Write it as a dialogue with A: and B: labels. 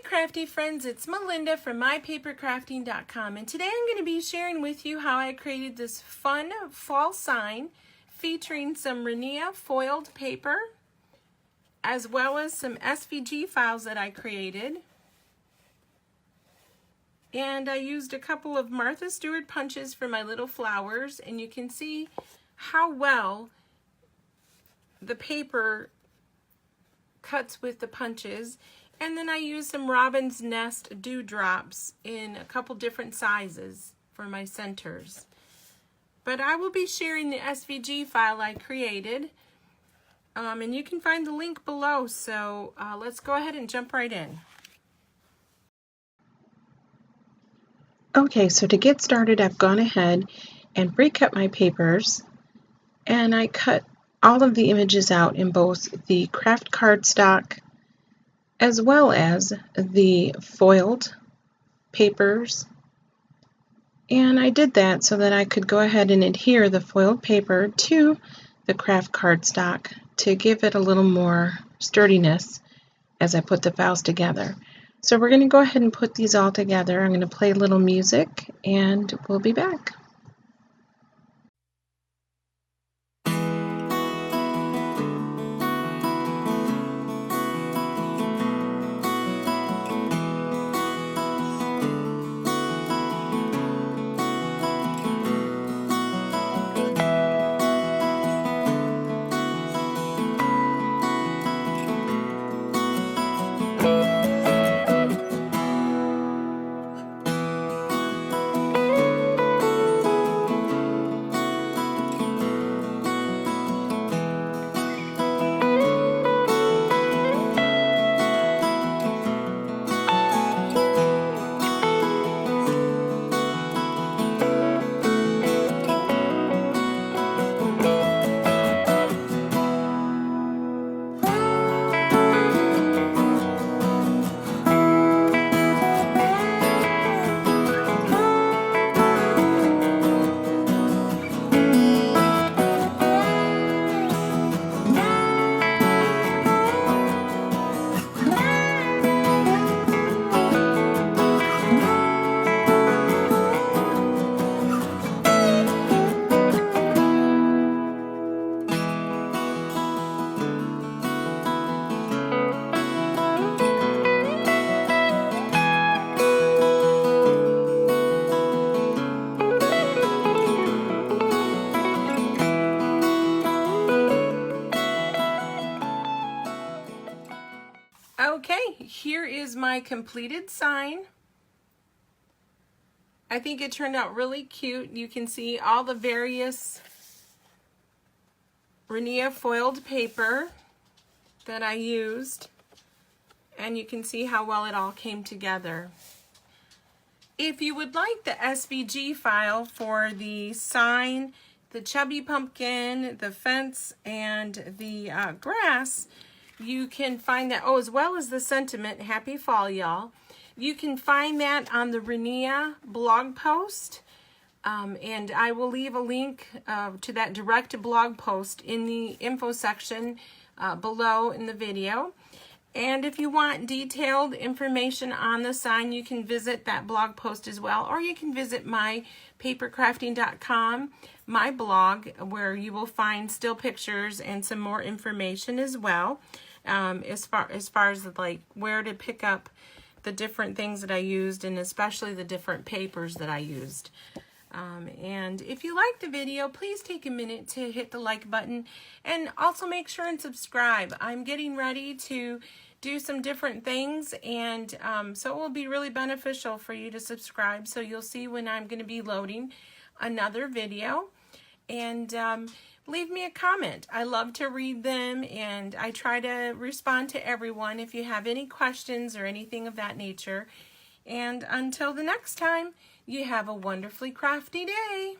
A: Crafty friends, it's Melinda from mypapercrafting.com, and today I'm going to be sharing with you how I created this fun fall sign featuring some RInea foiled paper as well as some SVG files that I created. And I used a couple of Martha Stewart punches for my little flowers, and you can see how well the paper cuts with the punches. And then I used some Robin's Nest dewdrops in a couple different sizes for my centers. But I will be sharing the SVG file I created, and you can find the link below. So let's go ahead and jump right in.
B: Okay, so to get started, I've gone ahead and pre-cut my papers, and I cut all of the images out in both the craft cardstock as well as the foiled papers. And I did that so that I could go ahead and adhere the foiled paper to the craft cardstock to give it a little more sturdiness as I put the files together. So we're going to go ahead and put these all together. I'm going to play a little music and we'll be back.
A: Okay, here is my completed sign. I think it turned out really cute. You can see all the various RInea foiled paper that I used, and you can see how well it all came together. If you would like the SVG file for the sign, the chubby pumpkin, the fence, and the grass, you can find that, as well as the sentiment, happy fall y'all. You can find that on the RInea blog post, and I will leave a link to that direct blog post in the info section below in the video. And if you want detailed information on the sign, you can visit that blog post as well, or you can visit mypapercrafting.com, my blog, where you will find still pictures and some more information as well, as far as like where to pick up the different things that I used, and especially the different papers that I used. And if you like the video, please take a minute to hit the like button, and also make sure and subscribe. I'm getting ready to do some different things, and so it will be really beneficial for you to subscribe, so you'll see when I'm going to be loading another video. and leave me a comment. I love to read them, and I try to respond to everyone if you have any questions or anything of that nature. And until the next time, you have a wonderfully crafty day.